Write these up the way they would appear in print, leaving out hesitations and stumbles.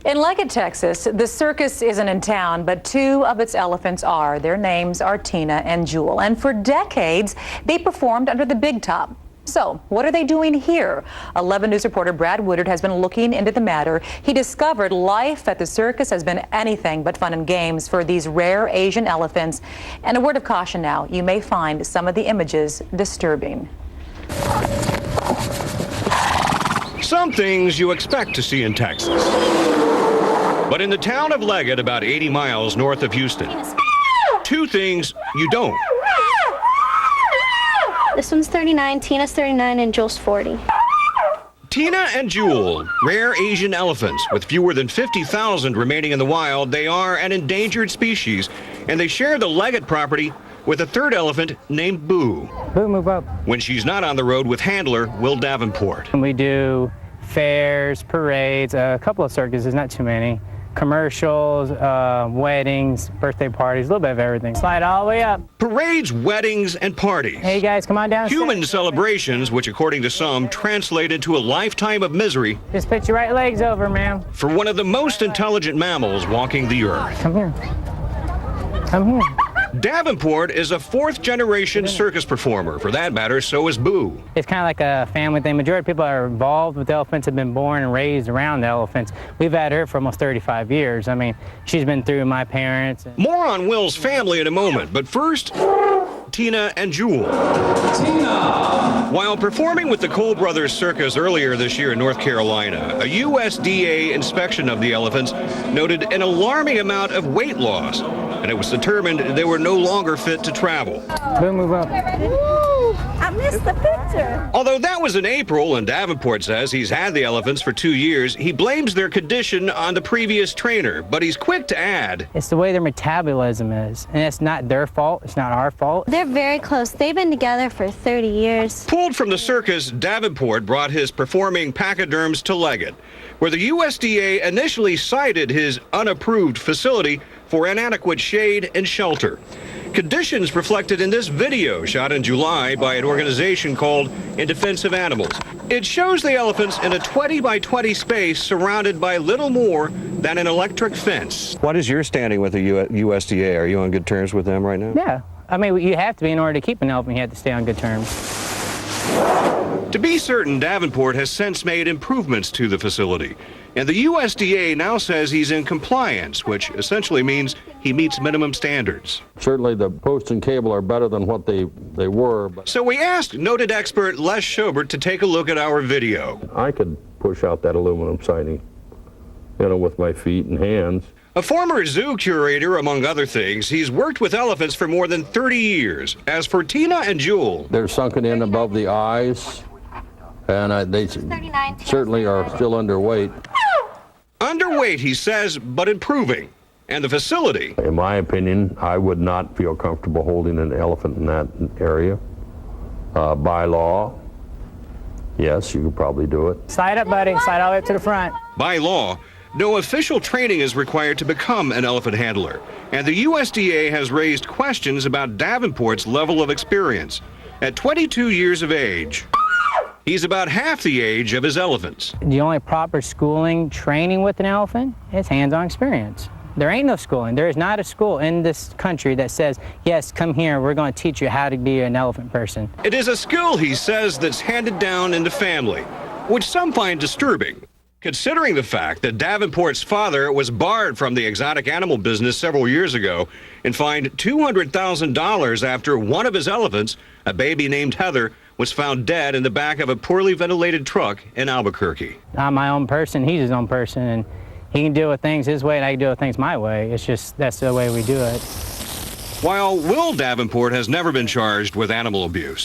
In Leggett, Texas, the circus isn't in town, but two of its elephants are. Their names are Tina and Jewel, and for decades, they performed under the big top. So, what are they doing here? 11 News reporter Brad Woodard has been looking into the matter. He discovered life at the circus has been anything but fun and games for these rare Asian elephants. And a word of caution now, you may find some of the images disturbing. Some things you expect to see in Texas. But in the town of Leggett, about 80 miles north of Houston, two things you don't. This one's 39, Tina's 39, and Jewel's 40. Tina and Jewel, rare Asian elephants with fewer than 50,000 remaining in the wild. They are an endangered species, and they share the Leggett property with a third elephant named Boo. Boo, move up. When she's not on the road with handler Will Davenport. We do fairs, parades, a couple of circuses, not too many. Commercials, weddings, birthday parties, a little bit of everything. Slide all the way up. Parades, weddings, and parties. Hey guys, come on down. Human celebrations, which according to some translate into a lifetime of misery. Just put your right legs over, ma'am. For one of the most intelligent mammals walking the earth. Come here. Come here. Davenport is a fourth-generation circus performer. For that matter, so is Boo. It's kind of like a family thing. Majority of people are involved with elephants have been born and raised around the elephants. We've had her for almost 35 years. I mean, she's been through my parents. More on Will's family in a moment, but first, Tina and Jewel. Tina! While performing with the Cole Brothers Circus earlier this year in North Carolina, a USDA inspection of the elephants noted an alarming amount of weight loss, and it was determined they were no longer fit to travel. Boom, move up. Ooh, I missed the picture. Although that was in April, and Davenport says he's had the elephants for 2 years, he blames their condition on the previous trainer, but he's quick to add. It's the way their metabolism is, and it's not their fault, it's not our fault. They're very close. They've been together for 30 years. Pulled from the circus, Davenport brought his performing pachyderms to Leggett, where the USDA initially cited his unapproved facility for inadequate shade and shelter. Conditions reflected in this video shot in July by an organization called In Defense of Animals. It shows the elephants in a 20 by 20 space surrounded by little more than an electric fence. What is your standing with the USDA? Are you on good terms with them right now? Yeah. I mean, you have to be in order to keep an elephant. You have to stay on good terms. To be certain, Davenport has since made improvements to the facility, and the USDA now says he's in compliance, which essentially means he meets minimum standards. Certainly the posts and cable are better than what they were. So we asked noted expert Les Schobert to take a look at our video. I could push out that aluminum siding, with my feet and hands. A former zoo curator, among other things, he's worked with elephants for more than 30 years. As for Tina and Jewel, they're sunken in above the eyes, and they certainly are still underweight. Underweight, he says, but improving. And the facility. In my opinion, I would not feel comfortable holding an elephant in that area. By law, yes, you could probably do it. Slide up, buddy. Slide all the way up to the front. By law, no official training is required to become an elephant handler, and the USDA has raised questions about Davenport's level of experience. At 22 years of age, he's about half the age of his elephants. The only proper schooling, training with an elephant is hands-on experience. There ain't no schooling. There is not a school in this country that says, yes, come here, we're going to teach you how to be an elephant person. It is a skill, he says, that's handed down in the family, which some find disturbing. Considering the fact that Davenport's father was barred from the exotic animal business several years ago and fined $200,000 after one of his elephants, a baby named Heather, was found dead in the back of a poorly ventilated truck in Albuquerque. I'm my own person, he's his own person, and he can deal with things his way and I can deal with things my way. It's just, that's the way we do it. While Will Davenport has never been charged with animal abuse,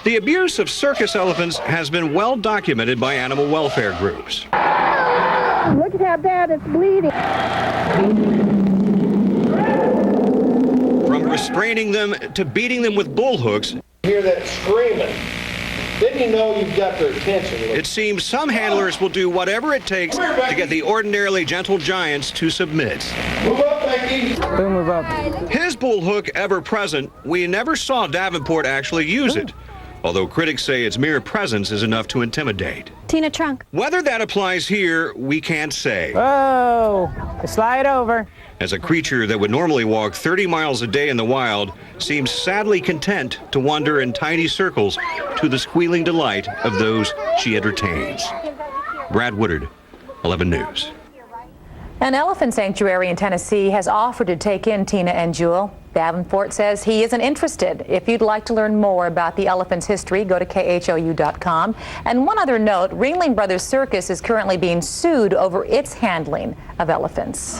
the abuse of circus elephants has been well documented by animal welfare groups. Look at how bad it's bleeding. From restraining them to beating them with bull hooks. Hear that screaming. Then you know you've got their attention. It seems some handlers will do whatever it takes to get the ordinarily gentle giants to submit. Move up, Becky. Boom, move up. His bull hook ever present, we never saw Davenport actually use it. although critics say its mere presence is enough to intimidate. Tina Trunk. Whether that applies here, we can't say. Whoa, slide over. As a creature that would normally walk 30 miles a day in the wild seems sadly content to wander in tiny circles to the squealing delight of those she entertains. Brad Woodard, 11 News. An elephant sanctuary in Tennessee has offered to take in Tina and Jewel. Davenport says he isn't interested. If you'd like to learn more about the elephant's history, go to khou.com. And one other note, Ringling Brothers Circus is currently being sued over its handling of elephants.